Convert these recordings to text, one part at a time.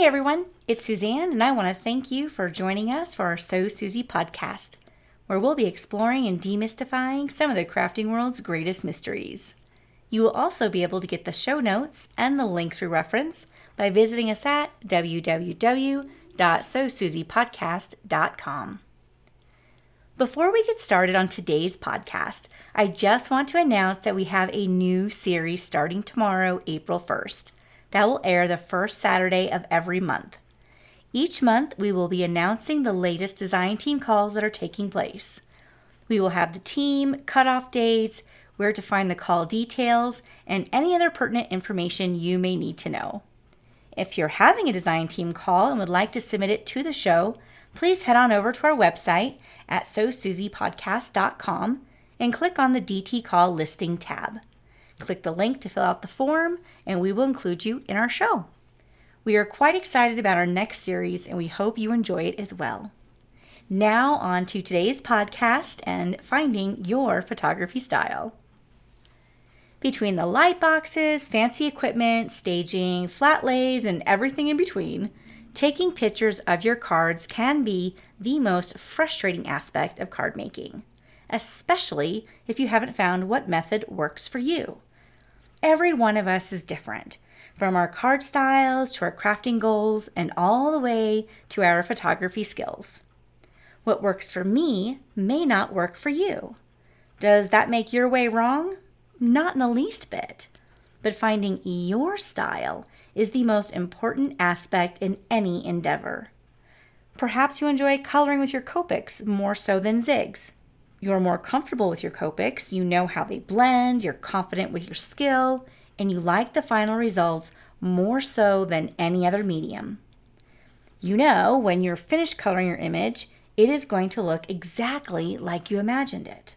Hey everyone, it's Suzanne, and I want to thank you for joining us for our So Suzy podcast, where we'll be exploring and demystifying some of the crafting world's greatest mysteries. You will also be able to get the show notes and the links we reference by visiting us at www.sosuzypodcast.com. Before we get started on today's podcast, I just want to announce that we have a new series starting tomorrow, April 1st. That will air the first Saturday of every month. Each month, we will be announcing the latest design team calls that are taking place. We will have the team, cutoff dates, where to find the call details, and any other pertinent information you may need to know. If you're having a design team call and would like to submit it to the show, please head on over to our website at sosuzypodcast.com and click on the DT call listing tab. Click the link to fill out the form, and we will include you in our show. We are quite excited about our next series, and we hope you enjoy it as well. Now on to today's podcast and finding your photography style. Between the light boxes, fancy equipment, staging, flat lays, and everything in between, taking pictures of your cards can be the most frustrating aspect of card making, especially if you haven't found what method works for you. Every one of us is different, from our card styles to our crafting goals and all the way to our photography skills. What works for me may not work for you. Does that make your way wrong? Not in the least bit. But finding your style is the most important aspect in any endeavor. Perhaps you enjoy coloring with your Copics more so than zigs. You're more comfortable with your Copics, you know how they blend, you're confident with your skill, and you like the final results more so than any other medium. You know when you're finished coloring your image, it is going to look exactly like you imagined it.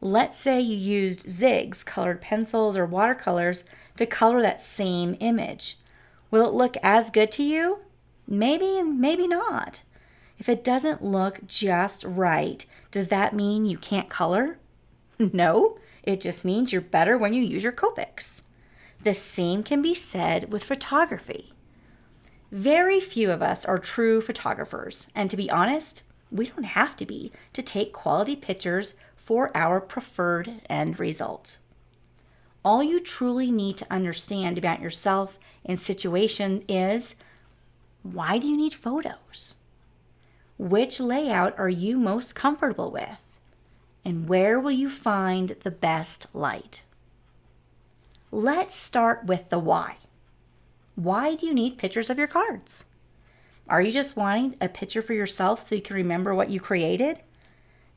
Let's say you used zigs, colored pencils, or watercolors to color that same image. Will it look as good to you? Maybe and maybe not. If it doesn't look just right, does that mean you can't color? No, it just means you're better when you use your Copics. The same can be said with photography. Very few of us are true photographers, and to be honest, we don't have to be to take quality pictures for our preferred end result. All you truly need to understand about yourself and situation is, why do you need photos? Which layout are you most comfortable with? And where will you find the best light? Let's start with the why. Why do you need pictures of your cards? Are you just wanting a picture for yourself so you can remember what you created?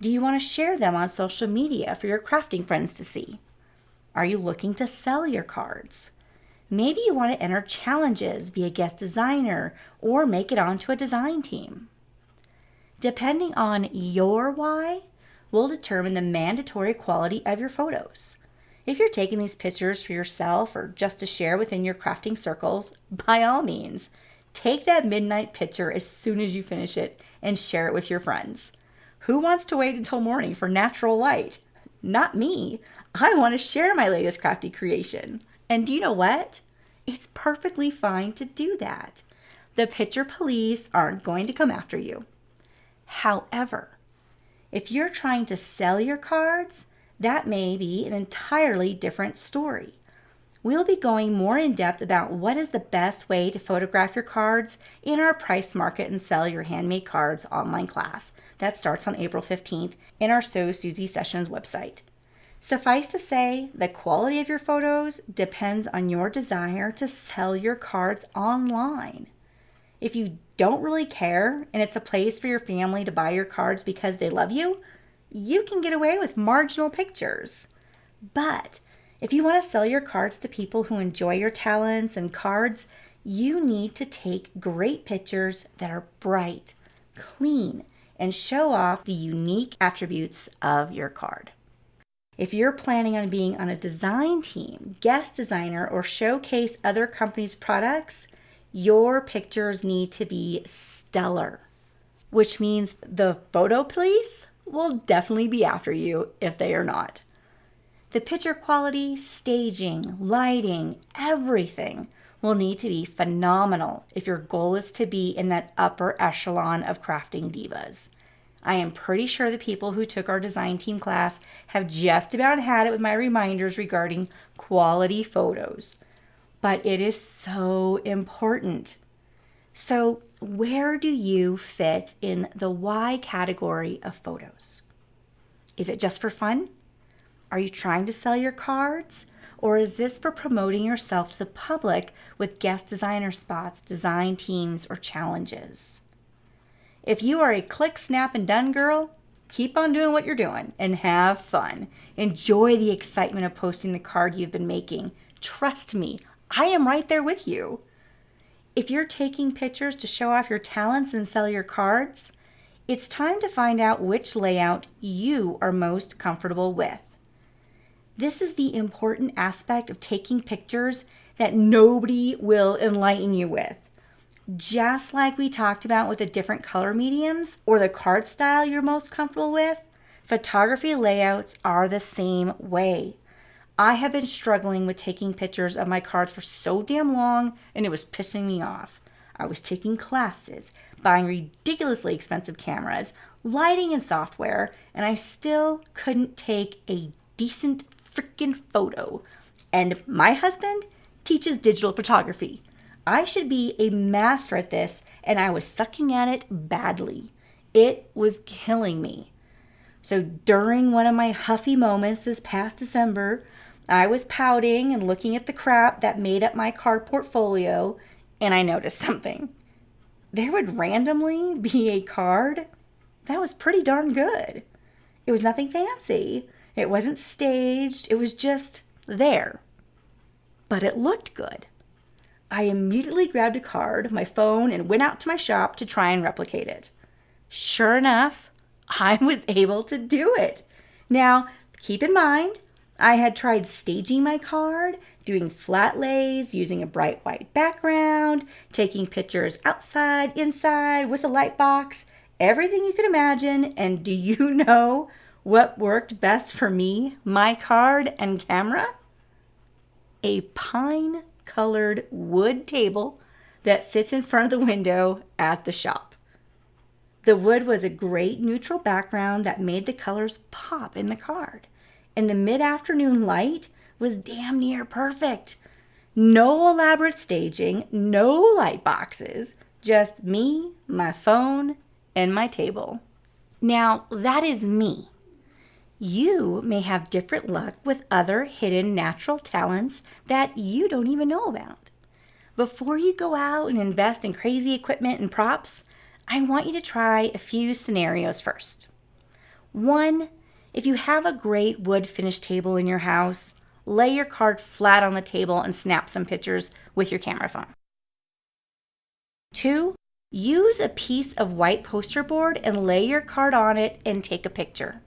Do you want to share them on social media for your crafting friends to see? Are you looking to sell your cards? Maybe you want to enter challenges, be a guest designer, or make it onto a design team. Depending on your why, will determine the mandatory quality of your photos. If you're taking these pictures for yourself or just to share within your crafting circles, by all means, take that midnight picture as soon as you finish it and share it with your friends. Who wants to wait until morning for natural light? Not me. I want to share my latest crafty creation. And do you know what? It's perfectly fine to do that. The picture police aren't going to come after you. However, if you're trying to sell your cards, that may be an entirely different story. We'll be going more in depth about what is the best way to photograph your cards in our Price Market and Sell Your Handmade Cards online class that starts on April 15th in our So Suzy Sessions website. Suffice to say, the quality of your photos depends on your desire to sell your cards online. If you don't really care and it's a place for your family to buy your cards because they love you, you can get away with marginal pictures. But if you want to sell your cards to people who enjoy your talents and cards, you need to take great pictures that are bright, clean, and show off the unique attributes of your card. If you're planning on being on a design team, guest designer, or showcase other companies' products, your pictures need to be stellar, which means the photo police will definitely be after you if they are not. The picture quality, staging, lighting, everything will need to be phenomenal if your goal is to be in that upper echelon of crafting divas. I am pretty sure the people who took our design team class have just about had it with my reminders regarding quality photos. But it is so important. So, where do you fit in the why category of photos? Is it just for fun? Are you trying to sell your cards? Or is this for promoting yourself to the public with guest designer spots, design teams, or challenges? If you are a click, snap, and done girl, keep on doing what you're doing and have fun. Enjoy the excitement of posting the card you've been making. Trust me, I am right there with you. If you're taking pictures to show off your talents and sell your cards, it's time to find out which layout you are most comfortable with. This is the important aspect of taking pictures that nobody will enlighten you with. Just like we talked about with the different color mediums or the card style you're most comfortable with, photography layouts are the same way. I have been struggling with taking pictures of my cards for so damn long, and it was pissing me off. I was taking classes, buying ridiculously expensive cameras, lighting and software, and I still couldn't take a decent freaking photo. And my husband teaches digital photography. I should be a master at this, and I was sucking at it badly. It was killing me. So during one of my huffy moments this past December, I was pouting and looking at the crap that made up my card portfolio, and I noticed something. There would randomly be a card that was pretty darn good. It was nothing fancy. It wasn't staged. It was just there. But it looked good. I immediately grabbed a card, my phone, and went out to my shop to try and replicate it. Sure enough, I was able to do it. Now, keep in mind, I had tried staging my card, doing flat lays, using a bright white background, taking pictures outside, inside, with a light box, everything you could imagine. And do you know what worked best for me, my card, and camera? A pine-colored wood table that sits in front of the window at the shop. The wood was a great neutral background that made the colors pop in the card. And the mid-afternoon light was damn near perfect. No elaborate staging, no light boxes, just me, my phone, and my table. Now, that is me. You may have different luck with other hidden natural talents that you don't even know about. Before you go out and invest in crazy equipment and props, I want you to try a few scenarios first. 1, if you have a great wood finish table in your house, lay your card flat on the table and snap some pictures with your camera phone. 2, use a piece of white poster board and lay your card on it and take a picture.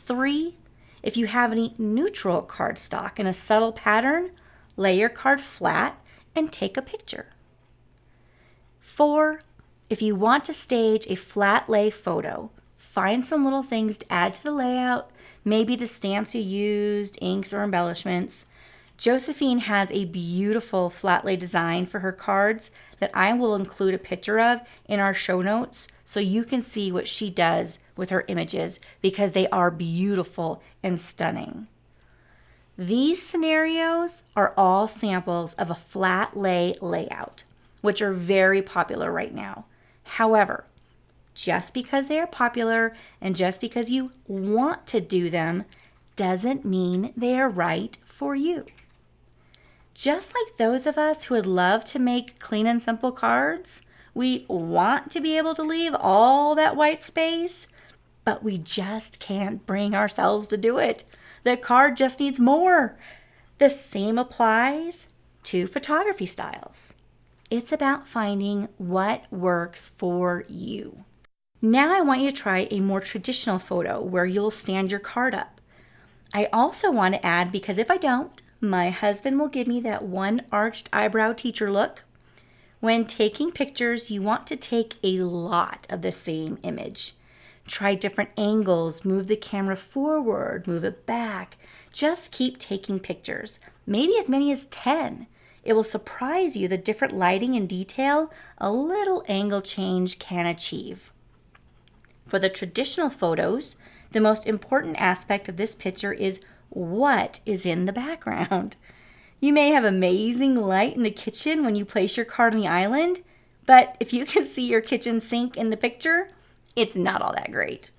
3, if you have any neutral cardstock in a subtle pattern, lay your card flat and take a picture. 4, if you want to stage a flat lay photo, find some little things to add to the layout, maybe the stamps you used, inks, or embellishments. Josephine has a beautiful flat lay design for her cards that I will include a picture of in our show notes so you can see what she does with her images because they are beautiful and stunning. These scenarios are all samples of a flat lay layout, which are very popular right now. However, just because they are popular and just because you want to do them doesn't mean they are right for you. Just like those of us who would love to make clean and simple cards, we want to be able to leave all that white space, but we just can't bring ourselves to do it. The card just needs more. The same applies to photography styles. It's about finding what works for you. Now I want you to try a more traditional photo where you'll stand your card up. I also want to add, because if I don't, my husband will give me that one arched eyebrow teacher look. When taking pictures, you want to take a lot of the same image. Try different angles, move the camera forward, move it back. Just keep taking pictures, maybe as many as 10. It will surprise you the different lighting and detail a little angle change can achieve. For the traditional photos, the most important aspect of this picture is what is in the background. You may have amazing light in the kitchen when you place your card on the island, but if you can see your kitchen sink in the picture, it's not all that great.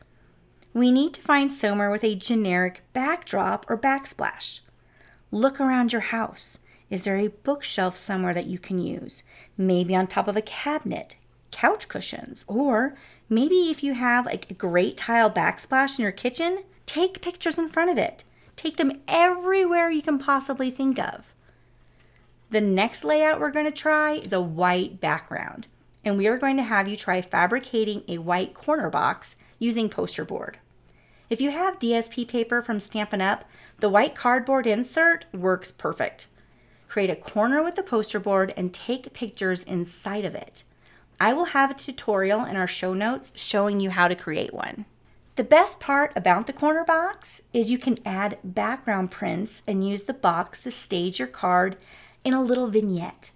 We need to find somewhere with a generic backdrop or backsplash. Look around your house. Is there a bookshelf somewhere that you can use? Maybe on top of a cabinet, couch cushions, or maybe if you have a great tile backsplash in your kitchen, take pictures in front of it. Take them everywhere you can possibly think of. The next layout we're going to try is a white background, and we are going to have you try fabricating a white corner box using poster board. If you have DSP paper from Stampin' Up, the white cardboard insert works perfect. Create a corner with the poster board and take pictures inside of it. I will have a tutorial in our show notes showing you how to create one. The best part about the corner box is you can add background prints and use the box to stage your card in a little vignette.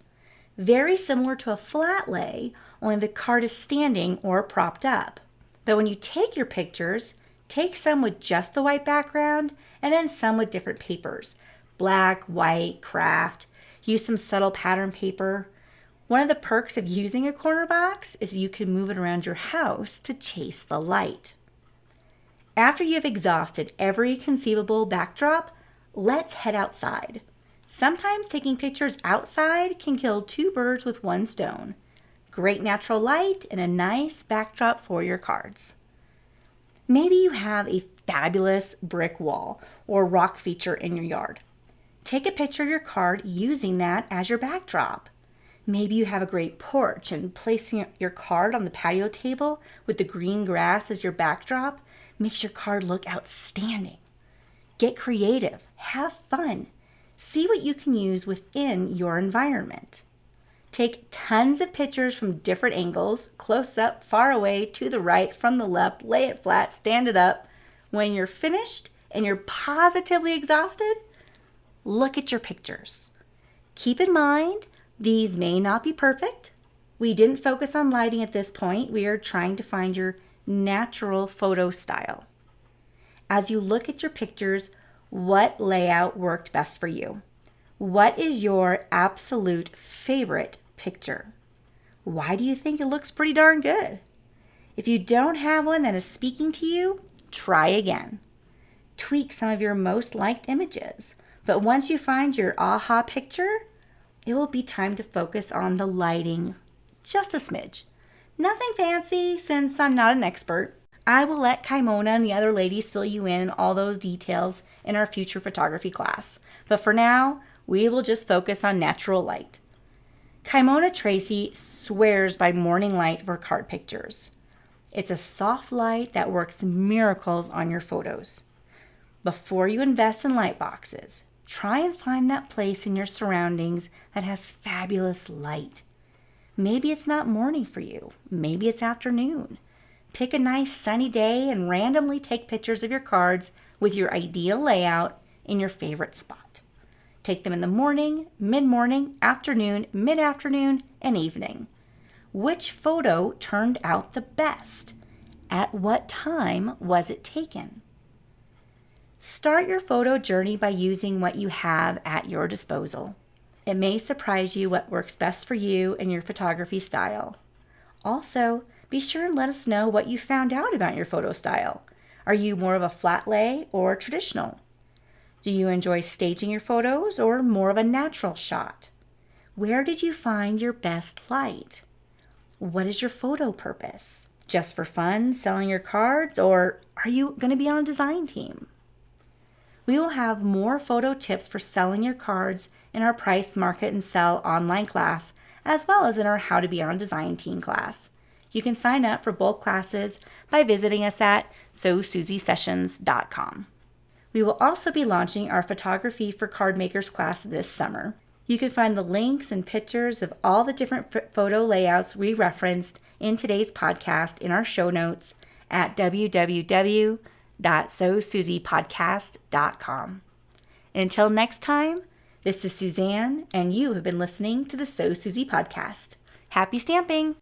Very similar to a flat lay, only the card is standing or propped up. But when you take your pictures, take some with just the white background and then some with different papers. Black, white, craft. Use some subtle pattern paper. One of the perks of using a corner box is you can move it around your house to chase the light. After you've exhausted every conceivable backdrop, let's head outside. Sometimes taking pictures outside can kill two birds with one stone. Great natural light and a nice backdrop for your cards. Maybe you have a fabulous brick wall or rock feature in your yard. Take a picture of your card using that as your backdrop. Maybe you have a great porch and placing your card on the patio table with the green grass as your backdrop makes your card look outstanding. Get creative, have fun. See what you can use within your environment. Take tons of pictures from different angles, close up, far away, to the right, from the left, lay it flat, stand it up. When you're finished and you're positively exhausted, look at your pictures. Keep in mind, these may not be perfect. We didn't focus on lighting at this point. We are trying to find your natural photo style. As you look at your pictures, what layout worked best for you? What is your absolute favorite picture? Why do you think it looks pretty darn good? If you don't have one that is speaking to you, try again. Tweak some of your most liked images. But once you find your aha picture, it will be time to focus on the lighting just a smidge. Nothing fancy since I'm not an expert. I will let Kaimona and the other ladies fill you in on all those details in our future photography class. But for now, we will just focus on natural light. Kaimona Tracy swears by morning light for card pictures. It's a soft light that works miracles on your photos. Before you invest in light boxes, try and find that place in your surroundings that has fabulous light. Maybe it's not morning for you. Maybe it's afternoon. Pick a nice sunny day and randomly take pictures of your cards with your ideal layout in your favorite spot. Take them in the morning, mid-morning, afternoon, mid-afternoon, and evening. Which photo turned out the best? At what time was it taken? Start your photo journey by using what you have at your disposal. It may surprise you what works best for you and your photography style. Also, be sure and let us know what you found out about your photo style. Are you more of a flat lay or traditional? Do you enjoy staging your photos or more of a natural shot? Where did you find your best light? What is your photo purpose? Just for fun, selling your cards, or are you going to be on a design team? We will have more photo tips for selling your cards in our Price, Market, and Sell online class, as well as in our How to Be on Design Team class. You can sign up for both classes by visiting us at SoSuzySessions.com. We will also be launching our Photography for Card Makers class this summer. You can find the links and pictures of all the different photo layouts we referenced in today's podcast in our show notes at www.sosuzypodcast.com. Until next time, This is Suzanne, and you have been listening to the So Suzy podcast. Happy stamping!